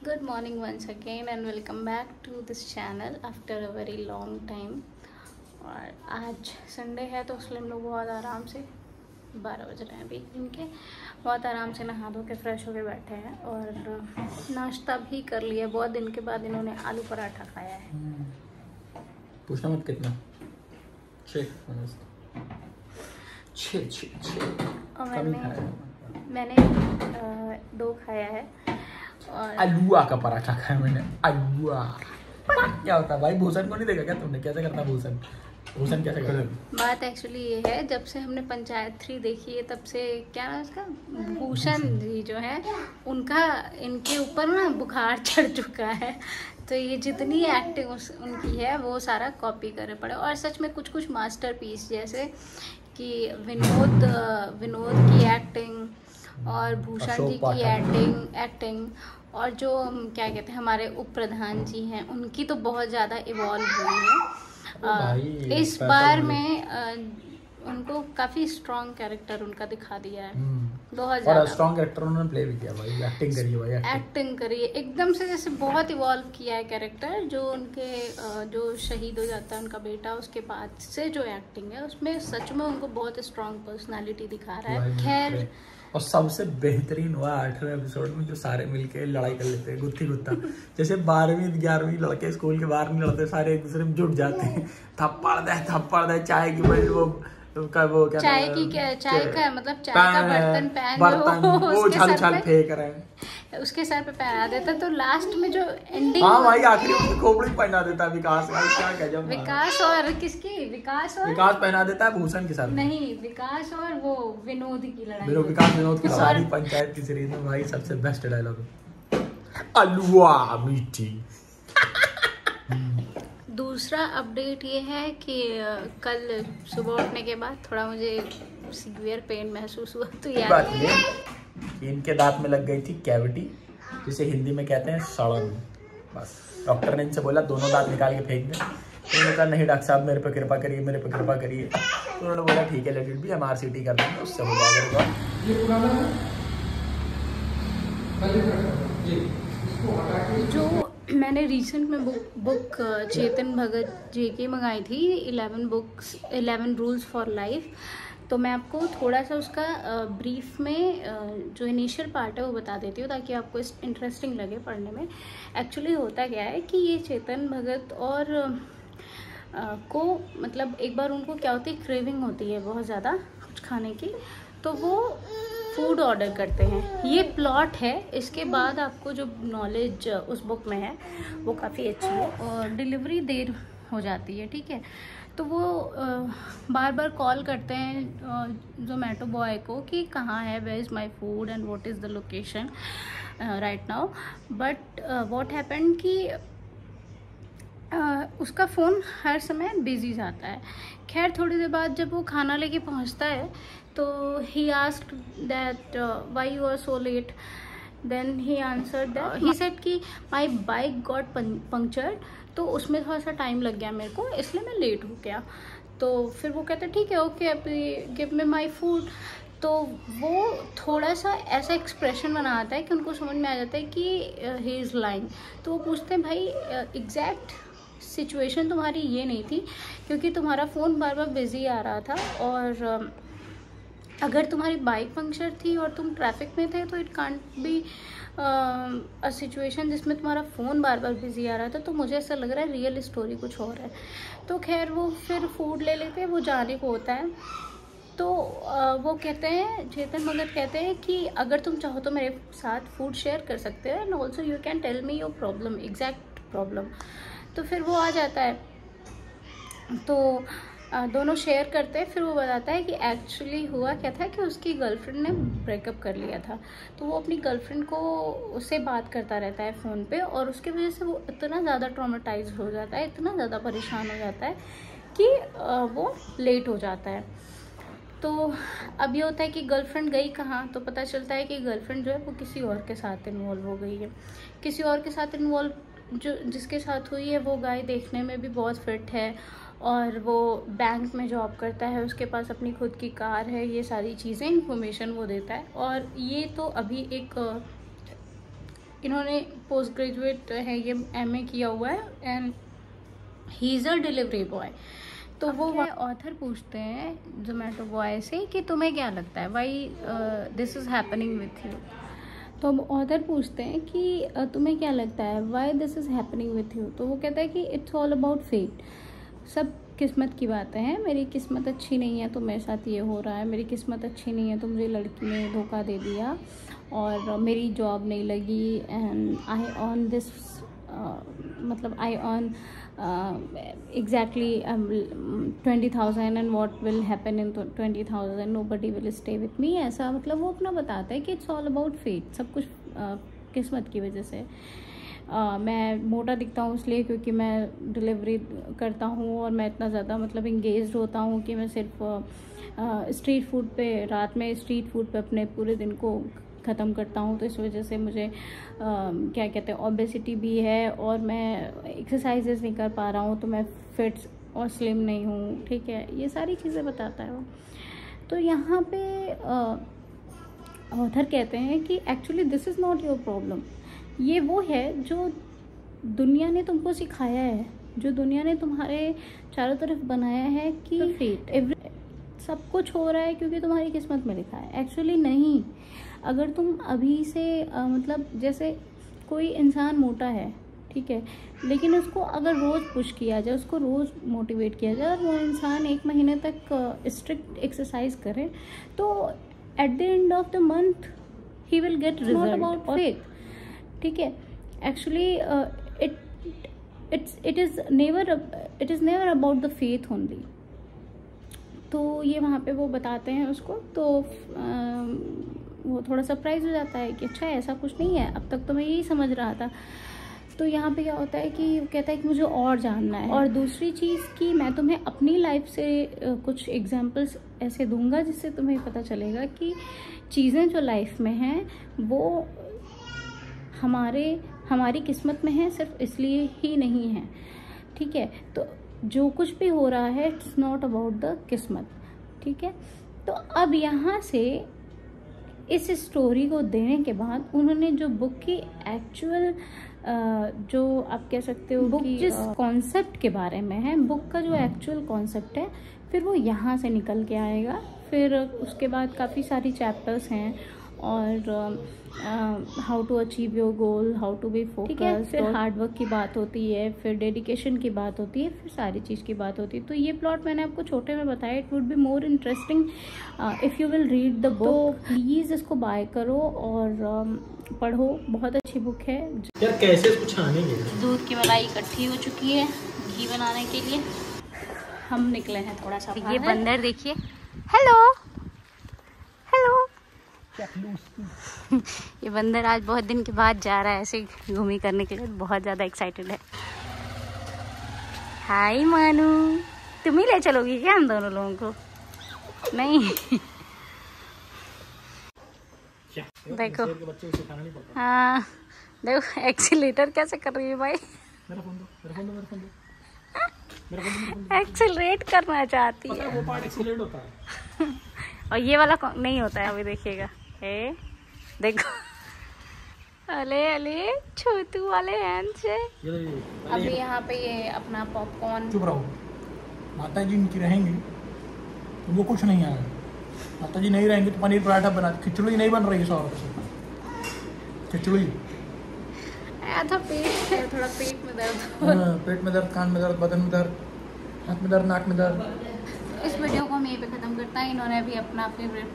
Good morning once again and welcome back to this channel after a very long time। और आज Sunday है तो इसलिए हम लोग बहुत आराम से 12 बज रहे हैं अभी इनके, बहुत आराम से नहा धो के फ्रेश होके बैठे हैं और नाश्ता भी कर लिया। बहुत दिन के बाद इन्होंने आलू पराठा खाया है। पूछना मत कितना, और मैंने 2 खाया है और आलूआ का पराठा खाया मैंने। आलूआ क्या होता है भाई? भूषण को नहीं देखा क्या तुमने? कैसे करता भूषण? भूषण कैसे करता? बात एक्चुअली ये है, जब से हमने पंचायत 3 देखी है तब से क्या ना उसका भूषण जी जो है उनका इनके ऊपर ना बुखार चढ़ चुका है। तो ये जितनी एक्टिंग उनकी है वो सारा कॉपी करने पड़े। और सच में कुछ कुछ मास्टरपीस जैसे कि विनोद की एक्टिंग और भूषण जी की एक्टिंग और जो क्या कहते हैं हमारे उप प्रधान जी हैं उनकी तो बहुत ज़्यादा इवॉल्व हुई है। इस बार में उनको काफ़ी स्ट्रॉन्ग कैरेक्टर उनका दिखा दिया है, बहुत ज़्यादा स्ट्रॉन्ग कैरेक्टर उन्होंने प्ले भी किया भाई। एक्टिंग करी है भाई, एक्टिंग करी है एकदम से, जैसे बहुत इवॉल्व किया है कैरेक्टर। जो उनके जो शहीद हो जाता है उनका बेटा, उसके बाद से जो एक्टिंग है उसमें सच में उनको बहुत स्ट्रॉन्ग पर्सनालिटी दिखा रहा है। खैर, और सबसे बेहतरीन हुआ 8वें एपिसोड में जो सारे मिलके लड़ाई कर लेते हैं गुत्थी गुत्ता। जैसे 12वीं 11वीं लड़के स्कूल के बाहर नहीं लड़ते, सारे एक दूसरे में जुट जाते हैं। थप्पड़ दे चाय की बड़ी वो क्या चाय का मतलब चाय का बर्तन वो छाल फेंक रहे हैं, उसके सर पे पहना देता। तो लास्ट में जो एंडिंग, हाँ भाई आखिरी में खोपड़ी पहना देता है विकास का। क्या गजब! विकास और किसकी? विकास पहना देता है भूषण के साथ। नहीं, विकास और वो विनोद की लड़ाई। विनोद की सारी पंचायत की सीरीज में भाई सबसे बेस्ट डायलॉग अलुआ मीठी। दूसरा अपडेट ये है कि कल सुबह उठने के बाद थोड़ा मुझे सीवियर पेन महसूस हुआ। तो यार इनके दांत में लग गई थी कैविटी, जिसे हिंदी में कहते हैं सड़न। बस डॉक्टर ने इनसे बोला दोनों दांत निकाल के फेंक दें। तो उन्होंने कहा नहीं डॉक्टर साहब मेरे पे कृपा करिए। तो उन्होंने बोला ठीक है लेट इट बी, हम RCT कर देंगे, उससे हो जाएगा। जो मैंने रिसेंट में बुक चेतन भगत जी की मंगाई थी 11 रूल्स फॉर लाइफ। तो मैं आपको थोड़ा सा उसका ब्रीफ में जो इनिशियल पार्ट है वो बता देती हूँ ताकि आपको इंटरेस्टिंग लगे पढ़ने में। एक्चुअली होता क्या है कि ये चेतन भगत और को मतलब एक बार उनको क्या होती है, क्रेविंग होती है बहुत ज़्यादा कुछ खाने की, तो वो फूड ऑर्डर करते हैं। ये प्लॉट है। इसके बाद आपको जो नॉलेज उस बुक में है वो काफ़ी अच्छी है और डिलीवरी देर हो जाती है, ठीक है। तो वो बार बार कॉल करते हैं जोमेटो बॉय को कि कहाँ है, where is my food and what is the location right now. But what happened कि उसका फ़ोन हर समय बिजी जाता है। खैर थोड़ी देर बाद जब वो खाना लेके पहुंचता है तो he asked that why you are so late. Then he answered that he said कि माय बाइक गॉट पंक्चर्ड, तो उसमें थोड़ा सा टाइम लग गया मेरे को, इसलिए मैं लेट हो गया। तो फिर वो कहते ठीक है okay give me my food. तो वो थोड़ा सा ऐसा एक्सप्रेशन बनाता है कि उनको समझ में आ जाता है कि ही इज़ लाइंग। तो वो पूछते हैं भाई एग्जैक्ट सिचुएशन तुम्हारी ये नहीं थी, क्योंकि तुम्हारा फ़ोन बार बार बिजी आ रहा था और अगर तुम्हारी बाइक पंक्चर थी और तुम ट्रैफिक में थे तो it can't be a situation जिसमें तुम्हारा फ़ोन बार बार बिजी आ रहा था। तो मुझे ऐसा लग रहा है रियल स्टोरी कुछ और है। तो खैर वो फिर फूड ले लेते हैं, वो जाने को होता है। तो वो कहते हैं, चेतन भगत कहते हैं कि अगर तुम चाहो तो मेरे साथ फूड शेयर कर सकते हो and also you can tell me your problem, exact problem. तो फिर वो आ जाता है, तो दोनों शेयर करते हैं। फिर वो बताता है कि एक्चुअली हुआ क्या था कि उसकी गर्लफ्रेंड ने ब्रेकअप कर लिया था। तो वो अपनी गर्लफ्रेंड को उससे बात करता रहता है फ़ोन पे और उसकी वजह से वो इतना ज़्यादा ट्रॉमेटाइज हो जाता है, इतना ज़्यादा परेशान हो जाता है कि वो लेट हो जाता है। तो अब ये होता है कि गर्लफ्रेंड गई कहाँ, तो पता चलता है कि गर्लफ्रेंड जो है वो किसी और के साथ इन्वॉल्व हो गई है। किसी और के साथ इन्वॉल्व जो जिसके साथ हुई है वो गाय देखने में भी बहुत फिट है और वो बैंक में जॉब करता है, उसके पास अपनी खुद की कार है, ये सारी चीज़ें इन्फॉर्मेशन वो देता है। और ये तो अभी एक इन्होंने पोस्ट ग्रेजुएट है, ये MA किया हुआ है and he is a delivery boy. तो वो ऑथर पूछते हैं जोमेटो बॉय से कि तुम्हें क्या लगता है why this is happening with you. तो अब ऑथर पूछते हैं कि तुम्हें क्या लगता है why this is happening with you. तो वो कहता है कि इट्स ऑल अबाउट फेट, सब किस्मत की बातें हैं। मेरी किस्मत अच्छी नहीं है तो मेरे साथ ये हो रहा है, मेरी किस्मत अच्छी नहीं है तो मुझे लड़की ने धोखा दे दिया और मेरी जॉब नहीं लगी एंड आई अर्न दिस, मतलब I earn exactly 20,000 and what will happen in 20,000, nobody will stay with me। ऐसा मतलब वो अपना बताता है कि इट्स ऑल अबाउट फेट, सब कुछ किस्मत की वजह से। मैं मोटा दिखता हूँ इसलिए क्योंकि मैं डिलीवरी करता हूँ और मैं इतना ज़्यादा मतलब इंगेज होता हूँ कि मैं सिर्फ स्ट्रीट फूड पे, रात में स्ट्रीट फूड पे अपने पूरे दिन को ख़त्म करता हूँ। तो इस वजह से मुझे क्या कहते हैं ओबेसिटी भी है और मैं एक्सरसाइजेस नहीं कर पा रहा हूँ, तो मैं फिट और स्लिम नहीं हूँ। ठीक है, ये सारी चीज़ें बताता है वो। तो यहाँ पे ऑथर कहते हैं कि actually this is not your problem. ये वो है जो दुनिया ने तुमको सिखाया है, जो दुनिया ने तुम्हारे चारों तरफ बनाया है कि फेट सब कुछ हो रहा है क्योंकि तुम्हारी किस्मत में लिखा है। एक्चुअली नहीं। अगर तुम अभी से मतलब जैसे कोई इंसान मोटा है, ठीक है, लेकिन उसको अगर रोज़ पुश किया जाए, उसको रोज़ मोटिवेट किया जाए और वो इंसान 1 महीने तक स्ट्रिक्ट एक्सरसाइज करे, तो at the end of the month he will get result. Not about faith, ठीक है। Actually it is never about the faith only. तो ये वहाँ पे वो बताते हैं उसको, तो वो थोड़ा सरप्राइज हो जाता है कि अच्छा ऐसा कुछ नहीं है, अब तक तो मैं यही समझ रहा था। तो यहाँ पे क्या होता है कि कहता है कि मुझे और जानना है। और दूसरी चीज़ कि मैं तुम्हें अपनी लाइफ से कुछ एग्जांपल्स ऐसे दूंगा जिससे तुम्हें पता चलेगा कि चीज़ें जो लाइफ में हैं वो हमारी किस्मत में है, सिर्फ इसलिए ही नहीं है। ठीक है, तो जो कुछ भी हो रहा है इट्स नॉट अबाउट द किस्मत। ठीक है, तो अब यहाँ से इस स्टोरी को देने के बाद उन्होंने जो बुक की एक्चुअल जो आप कह सकते हो बुक जिस कॉन्सेप्ट के बारे में है, बुक का जो एक्चुअल कॉन्सेप्ट है, फिर वो यहाँ से निकल के आएगा। फिर उसके बाद काफ़ी सारी चैप्टर्स हैं और how to achieve your goal, how to be focus, फिर हार्ड वर्क की बात होती है, फिर डेडिकेशन की बात होती है, फिर सारी चीज़ की बात होती है। तो ये प्लॉट मैंने आपको छोटे में बताया। It would be more interesting if you will read the book. तो प्लीज़ इसको बाय करो और पढ़ो, बहुत अच्छी बुक है। यार कैसे इसको छानेंगे? दूध की मलाई इकट्ठी हो चुकी है घी बनाने के लिए। हम निकले हैं थोड़ा सा। ये बंदर देखिए, हेलो हेलो। ये बंदर आज बहुत दिन के बाद जा रहा है ऐसे घूमी करने के लिए, बहुत ज़्यादा एक्साइटेड है। हाय मानू, तुम ही ले चलोगी क्या हम दोनों लोगों को? नहीं देखो, हाँ देखो एक्सीलेटर कैसे कर रही है भाई। एक्सीलरेट करना चाहती है। वो पार्ट एक्सीलरेट होता है और ये वाला नहीं होता है। अभी देखिएगा, देखो अले अले छोटू वाले हैंड से। अभी यहाँ पे ये अपना पॉपकॉर्न। चुप रहो, माता जी नीचे रहेंगी तो वो कुछ नहीं आया। माता जी नहीं रहेंगे तो पनीर पराठा बना, खिचड़ी नहीं बन रही है 100 रुपये से। खिचड़ी था पेट है, थोड़ा पेट में दर्द, पेट में दर्द, कान में दर्द, बदन में दर्द, हाथ में दर्द, नाक में दर्द। इस वीडियो को हम यहीं पे ख़त्म करता है। इन्होंने अभी अपना favourite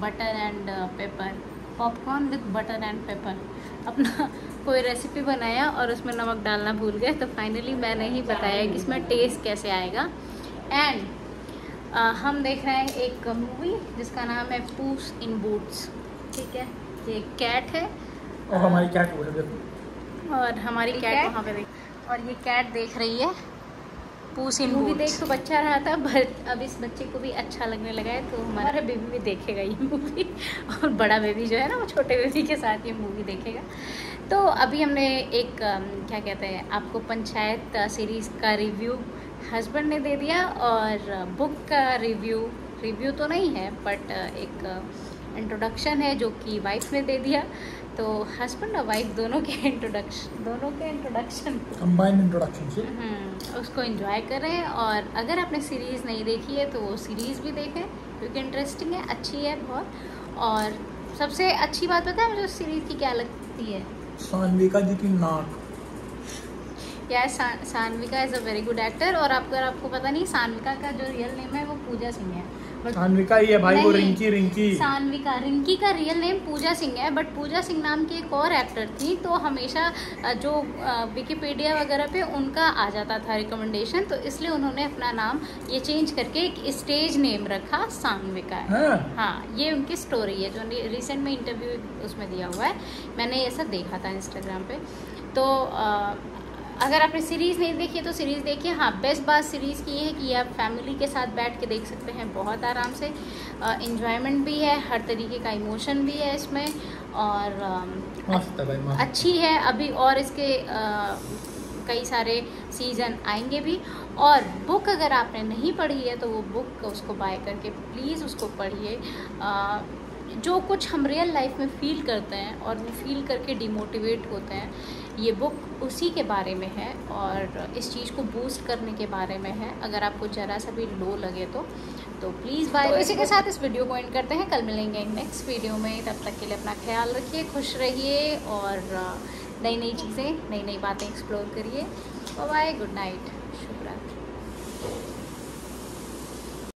butter and paper, popcorn with butter and paper अपना कोई रेसिपी बनाया और उसमें नमक डालना भूल गए। तो फाइनली मैंने ही बताया कि इसमें टेस्ट कैसे आएगा। एंड हम देख रहे हैं एक मूवी जिसका नाम है पूस इन बूट्स। ठीक है, ये कैट है और हमारी कैट और हमारी कैट वहाँ पे देख, और ये कैट देख रही है पूस इन मूवी। देख तो बच्चा रहा था, बट अब इस बच्चे को भी अच्छा लगने लगा है, तो हमारा बेबी भी देखेगा ये मूवी। और बड़ा बेबी जो है ना, वो छोटे बेबी के साथ ये मूवी देखेगा। तो अभी हमने एक क्या कहते हैं आपको पंचायत सीरीज़ का रिव्यू हस्बैंड ने दे दिया और बुक का रिव्यू तो नहीं है बट एक इंट्रोडक्शन है जो कि वाइफ ने दे दिया। तो हस्बैंड और वाइफ दोनों के इंट्रोडक्शन कंबाइंड इंट्रोडक्शन से उसको एंजॉय करें। और अगर आपने सीरीज़ नहीं देखी है तो वो सीरीज़ भी देखें क्योंकि इंटरेस्टिंग है, अच्छी है बहुत। और सबसे अच्छी बात पता है मुझे उस सीरीज़ की क्या लगती है? सानविका जी की नाक। यार Saanvika is a very good actor. और आपको पता नहीं, सानविका का जो रियल नेम है वो पूजा सिंह है। सानविका ही है भाई, वो रिंकी सानविका, रिंकी का रियल नेम पूजा सिंह है। बट पूजा सिंह नाम की एक और एक्टर थी, तो हमेशा जो विकिपीडिया वगैरह पे उनका आ जाता था रिकमेंडेशन, तो इसलिए उन्होंने अपना नाम ये चेंज करके एक स्टेज नेम रखा सानविका है। हाँ, ये उनकी स्टोरी है जो रिसेंट में इंटरव्यू उसमें दिया हुआ है, मैंने ऐसा देखा था इंस्टाग्राम पे। तो अगर आपने सीरीज़ नहीं देखी है तो सीरीज़ देखिए। हाँ, बेस्ट बात सीरीज़ की है कि आप फैमिली के साथ बैठ के देख सकते हैं बहुत आराम से। इंजॉयमेंट भी है, हर तरीके का इमोशन भी है इसमें, और मस्त है भाई, मस्त। अच्छी है। अभी और इसके कई सारे सीज़न आएंगे भी। और बुक अगर आपने नहीं पढ़ी है तो वो बुक उसको बाय करके प्लीज़ उसको पढ़िए। जो कुछ हम रियल लाइफ में फ़ील करते हैं और वो फ़ील करके डिमोटिवेट होते हैं, ये बुक उसी के बारे में है और इस चीज़ को बूस्ट करने के बारे में है। अगर आपको ज़रा सा भी लो लगे तो प्लीज़ बाय। तो इसी के साथ इस वीडियो को एंड करते हैं, कल मिलेंगे नेक्स्ट वीडियो में। तब तक के लिए अपना ख्याल रखिए, खुश रहिए और नई नई चीज़ें, नई नई बातें एक्सप्लोर करिए। Bye, good night.